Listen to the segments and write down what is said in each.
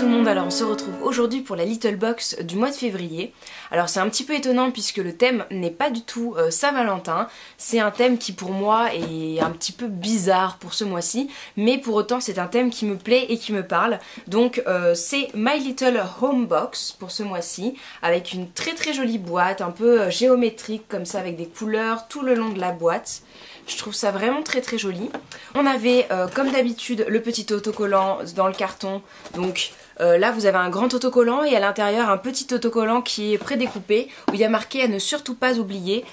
tout le monde, alors on se retrouve aujourd'hui pour la Little Box du mois de février. Alors c'est un petit peu étonnant puisque le thème n'est pas du tout Saint-Valentin. C'est un thème qui pour moi est un petit peu bizarre pour ce mois-ci, mais pour autant c'est un thème qui me plaît et qui me parle. Donc c'est My Little Home Box pour ce mois-ci, avec une très jolie boîte, un peu géométrique comme ça, avec des couleurs tout le long de la boîte. Je trouve ça vraiment très joli. On avait comme d'habitude le petit autocollant dans le carton. Donc là vous avez un grand autocollant et à l'intérieur un petit autocollant qui est prédécoupé où il y a marqué à ne surtout pas oublier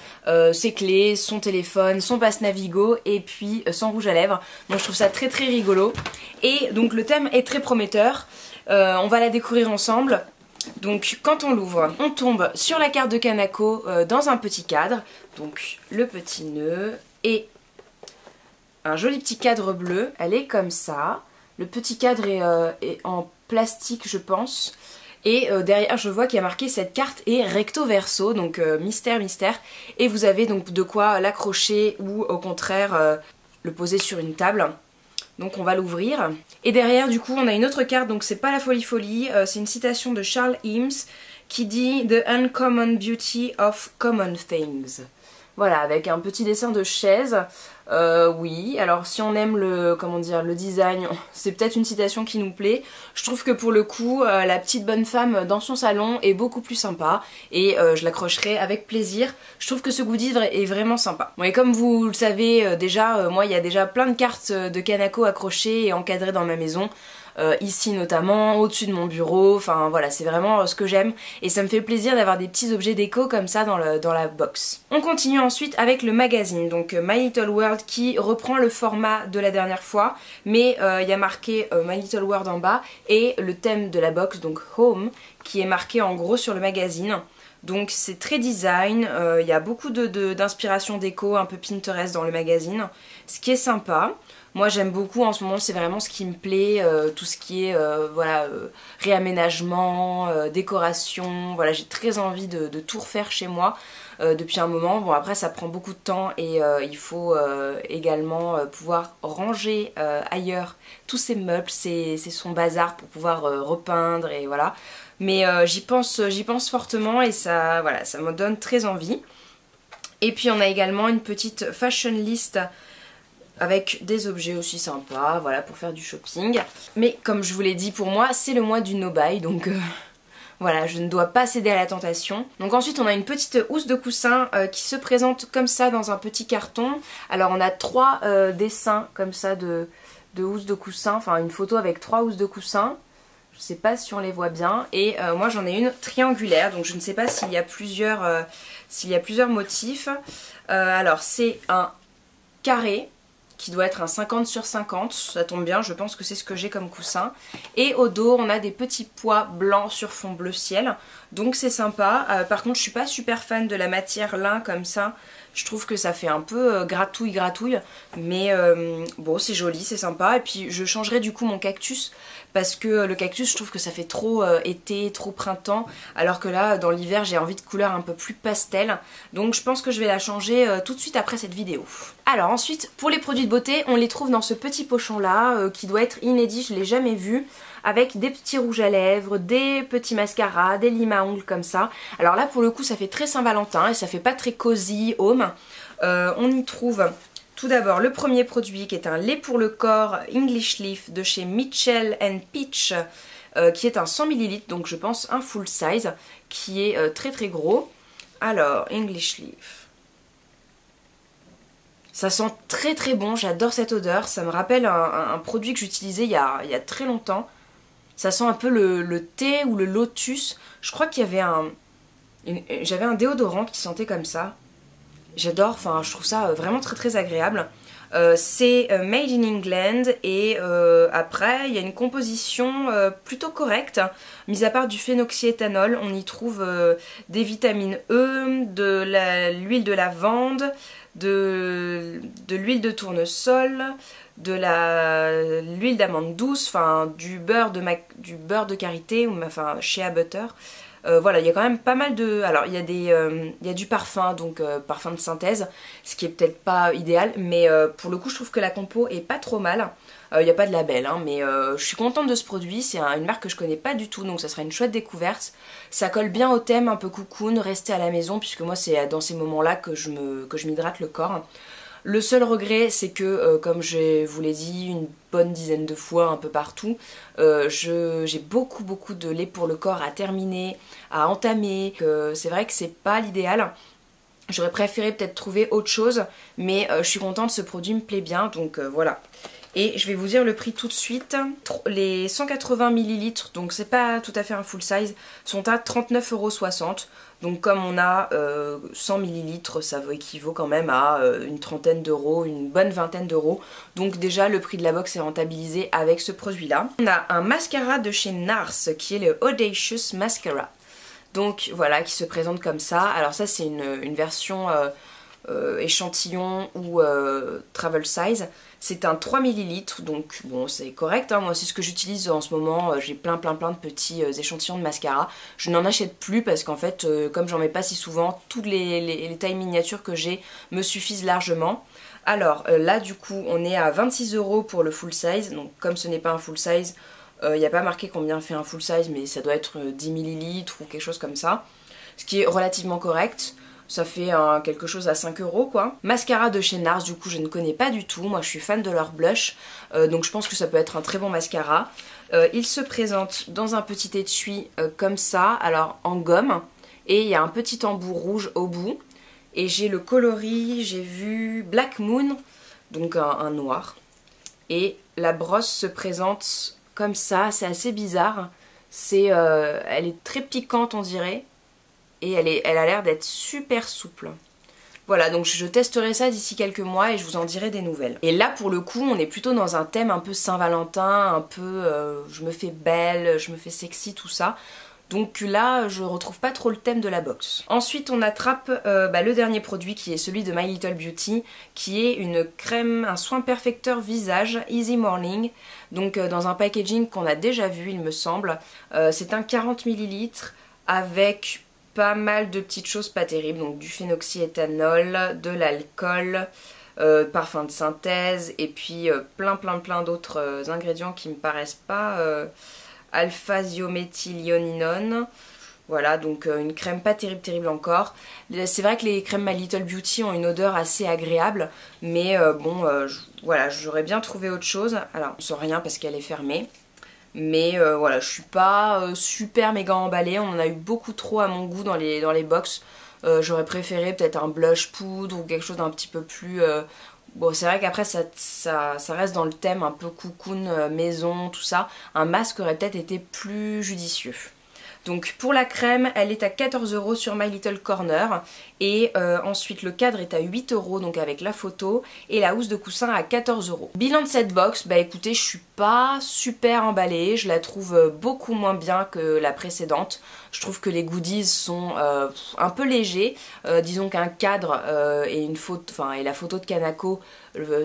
ses clés, son téléphone, son passe Navigo et puis son rouge à lèvres. Donc je trouve ça très rigolo. Et donc le thème est très prometteur. On va la découvrir ensemble. Donc quand on l'ouvre, on tombe sur la carte de Kanako dans un petit cadre. Donc le petit nœud et un joli petit cadre bleu. Elle est comme ça. Le petit cadre est en plastique je pense. Et derrière je vois qu'il y a marqué cette carte est recto verso, donc mystère. Et vous avez donc de quoi l'accrocher ou au contraire le poser sur une table. Donc on va l'ouvrir. Et derrière du coup on a une autre carte, donc c'est pas la folie, c'est une citation de Charles Eames qui dit The Uncommon Beauty of Common Things. Voilà, avec un petit dessin de chaise. Oui, alors si on aime le design, c'est peut-être une citation qui nous plaît. Je trouve que pour le coup, la petite bonne femme dans son salon est beaucoup plus sympa. Et je l'accrocherai avec plaisir. Je trouve que ce goodie est vraiment sympa. Bon, et comme vous le savez déjà, moi il y a déjà plein de cartes de Kanako accrochées et encadrées dans ma maison. Ici notamment, au-dessus de mon bureau, enfin voilà, c'est vraiment ce que j'aime et ça me fait plaisir d'avoir des petits objets déco comme ça dans la box. On continue ensuite avec le magazine, donc My Little World qui reprend le format de la dernière fois, mais il y a marqué My Little World en bas et le thème de la box, donc Home, qui est marqué en gros sur le magazine. Donc c'est très design, il y a beaucoup d'inspiration déco, un peu Pinterest dans le magazine, ce qui est sympa. Moi j'aime beaucoup en ce moment, c'est vraiment ce qui me plaît, tout ce qui est réaménagement, décoration, voilà, j'ai très envie de tout refaire chez moi depuis un moment. Bon après ça prend beaucoup de temps et il faut également pouvoir ranger ailleurs tous ces meubles, c'est son bazar pour pouvoir repeindre et voilà. Mais j'y pense fortement et ça, voilà, ça me donne très envie. Et puis on a également une petite fashion list avec des objets aussi sympas, voilà, pour faire du shopping. Mais comme je vous l'ai dit, pour moi, c'est le mois du no-buy, donc voilà, je ne dois pas céder à la tentation. Donc ensuite, on a une petite housse de coussin qui se présente comme ça dans un petit carton. Alors on a 3 dessins comme ça de housses de coussin, enfin une photo avec 3 housses de coussin. Je sais pas si on les voit bien. Et moi j'en ai une triangulaire, donc je ne sais pas s'il y a plusieurs motifs. Alors c'est un carré qui doit être un 50 sur 50, ça tombe bien, je pense que c'est ce que j'ai comme coussin. Et au dos, on a des petits pois blancs sur fond bleu ciel, donc c'est sympa. Par contre, je suis pas super fan de la matière lin comme ça, je trouve que ça fait un peu gratouille, mais bon, c'est joli, c'est sympa. Et puis je changerai du coup mon cactus, parce que le cactus, je trouve que ça fait trop été, trop printemps, alors que là, dans l'hiver, j'ai envie de couleurs un peu plus pastel. Donc je pense que je vais la changer tout de suite après cette vidéo. Alors ensuite, pour les produits de beauté, on les trouve dans ce petit pochon là, qui doit être inédit, je l'ai jamais vu, avec des petits rouges à lèvres, des petits mascaras, des limes à ongles comme ça. Alors là, pour le coup, ça fait très Saint-Valentin et ça fait pas très cozy home. On y trouve tout d'abord le premier produit qui est un lait pour le corps English Leaf de chez Mitchell & Peach, qui est un 100 ml, donc je pense un full size, qui est très gros. Alors, English Leaf. Ça sent très bon, j'adore cette odeur, ça me rappelle un produit que j'utilisais il y a très longtemps. Ça sent un peu le thé ou le lotus. Je crois qu'il y avait j'avais un déodorant qui sentait comme ça. J'adore, enfin je trouve ça vraiment très agréable. C'est made in England et après il y a une composition plutôt correcte. Mis à part du phénoxyéthanol, on y trouve des vitamines E, de l'huile de lavande, de l'huile de tournesol, de l'huile d'amande douce, enfin du beurre de karité, ou enfin shea butter, Voilà, il y a quand même pas mal de... Alors il y a du parfum, donc parfum de synthèse, ce qui est peut-être pas idéal, mais pour le coup je trouve que la compo est pas trop mal. Il n'y a pas de label, hein, mais je suis contente de ce produit, c'est une marque que je connais pas du tout, donc ça sera une chouette découverte. Ça colle bien au thème un peu cocoon, rester à la maison, puisque moi c'est dans ces moments-là que je m'hydrate le corps. Le seul regret, c'est que, comme je vous l'ai dit une bonne dizaine de fois un peu partout, j'ai beaucoup de lait pour le corps à terminer, à entamer. C'est vrai que c'est pas l'idéal. J'aurais préféré peut-être trouver autre chose, mais je suis contente, ce produit me plaît bien, donc voilà. Et je vais vous dire le prix tout de suite. Les 180 ml, donc c'est pas tout à fait un full size, sont à 39,60 €. Donc comme on a 100 ml, ça équivaut quand même à une trentaine d'euros, une bonne vingtaine d'euros. Donc déjà le prix de la box est rentabilisé avec ce produit-là. On a un mascara de chez NARS qui est le Audacious Mascara. Donc voilà, qui se présente comme ça. Alors ça c'est une version échantillon ou travel size. C'est un 3 ml, donc bon c'est correct, hein. Moi c'est ce que j'utilise en ce moment, j'ai plein de petits échantillons de mascara. Je n'en achète plus parce qu'en fait, comme j'en mets pas si souvent, toutes les tailles miniatures que j'ai me suffisent largement. Alors là du coup on est à 26 € pour le full size, donc comme ce n'est pas un full size, il n'y a pas marqué combien fait un full size, mais ça doit être 10 ml ou quelque chose comme ça, ce qui est relativement correct. Ça fait quelque chose à 5 € quoi. Mascara de chez NARS, du coup je ne connais pas du tout. Moi je suis fan de leur blush, donc je pense que ça peut être un très bon mascara. Il se présente dans un petit étui comme ça, alors en gomme. Et il y a un petit embout rouge au bout. Et j'ai le coloris, j'ai vu Black Moon, donc un noir. Et la brosse se présente comme ça, c'est assez bizarre. Elle est très piquante on dirait. Et elle a l'air d'être super souple. Voilà, donc je testerai ça d'ici quelques mois et je vous en dirai des nouvelles. Et là, pour le coup, on est plutôt dans un thème un peu Saint-Valentin, un peu je me fais belle, je me fais sexy, tout ça. Donc là, je retrouve pas trop le thème de la box. Ensuite, on attrape le dernier produit qui est celui de My Little Beauty, qui est une crème, un soin perfecteur visage, Easy Morning. Donc dans un packaging qu'on a déjà vu, il me semble. C'est un 40 ml avec pas mal de petites choses pas terribles, donc du phénoxyéthanol, de l'alcool, parfum de synthèse et puis plein d'autres ingrédients qui me paraissent pas alpha-ziométhylioninone. Voilà, donc une crème pas terrible encore. C'est vrai que les crèmes My Little Beauty ont une odeur assez agréable, mais voilà, j'aurais bien trouvé autre chose. Alors, on sent rien parce qu'elle est fermée. Mais voilà, je suis pas super méga emballée, on en a eu beaucoup trop à mon goût dans les box. J'aurais préféré peut-être un blush poudre ou quelque chose d'un petit peu plus... Bon, c'est vrai qu'après ça reste dans le thème un peu cocoon, maison, tout ça. Un masque aurait peut-être été plus judicieux. Donc pour la crème, elle est à 14 € sur My Little Corner. Et ensuite le cadre est à 8 €, donc avec la photo. Et la housse de coussin à 14 €. Bilan de cette box, bah écoutez, je suis pas super emballée. Je la trouve beaucoup moins bien que la précédente. Je trouve que les goodies sont un peu légers. Disons qu'un cadre et une photo, et la photo de Kanako,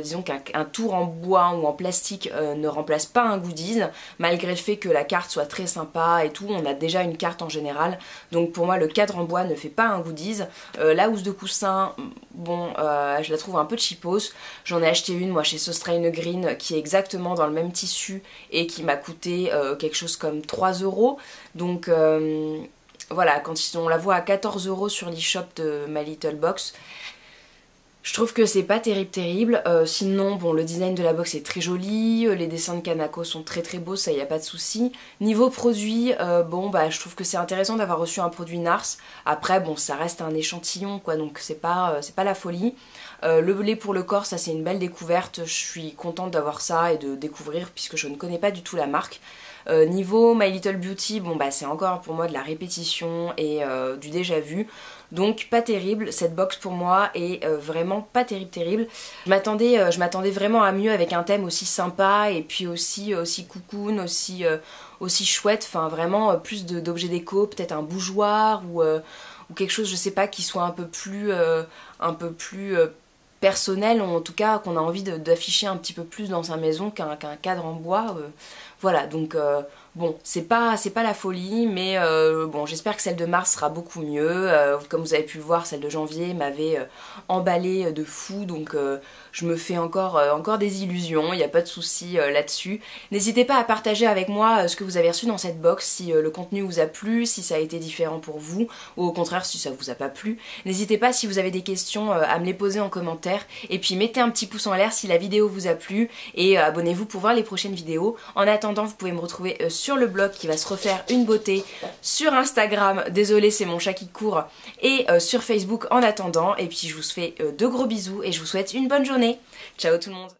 disons qu'un tour en bois ou en plastique ne remplace pas un goodies, malgré le fait que la carte soit très sympa et tout. On a déjà une carte en général, donc pour moi le cadre en bois ne fait pas un goodies. La housse de coussin, bon, je la trouve un peu cheapos. J'en ai acheté une moi chez Sostrain Green qui est exactement dans le même tissu et qui m'a coûté quelque chose comme 3 €. Donc voilà, quand on la voit à 14 € sur l'e-shop de My Little Box, je trouve que c'est pas terrible. Sinon, bon, le design de la box est très joli, les dessins de Kanako sont très beaux, ça y a pas de souci. Niveau produit, bon bah je trouve que c'est intéressant d'avoir reçu un produit NARS. Après, bon, ça reste un échantillon quoi, donc c'est pas la folie. Le lait pour le corps, ça c'est une belle découverte. Je suis contente d'avoir ça et de découvrir puisque je ne connais pas du tout la marque. Niveau My Little Beauty, bon bah c'est encore pour moi de la répétition et du déjà vu. Donc pas terrible, cette box pour moi est vraiment pas terrible. Je m'attendais vraiment à mieux avec un thème aussi sympa et puis aussi cocoon, aussi chouette, enfin vraiment plus d'objets déco, peut-être un bougeoir ou quelque chose, je sais pas, qui soit un peu plus personnel, ou en tout cas qu'on a envie d'afficher un petit peu plus dans sa maison qu'un cadre en bois. Voilà, donc bon, c'est pas la folie, mais bon, j'espère que celle de mars sera beaucoup mieux. Comme vous avez pu le voir, celle de janvier m'avait emballé de fou, donc je me fais encore des illusions, il n'y a pas de souci là-dessus. N'hésitez pas à partager avec moi ce que vous avez reçu dans cette box, si le contenu vous a plu, si ça a été différent pour vous, ou au contraire si ça vous a pas plu. N'hésitez pas, si vous avez des questions, à me les poser en commentaire, et puis mettez un petit pouce en l'air si la vidéo vous a plu, et abonnez-vous pour voir les prochaines vidéos. En attendant, vous pouvez me retrouver sur le blog qui va se refaire une beauté, sur Instagram, désolé c'est mon chat qui court, et sur Facebook en attendant. Et puis je vous fais de gros bisous et je vous souhaite une bonne journée. Ciao tout le monde.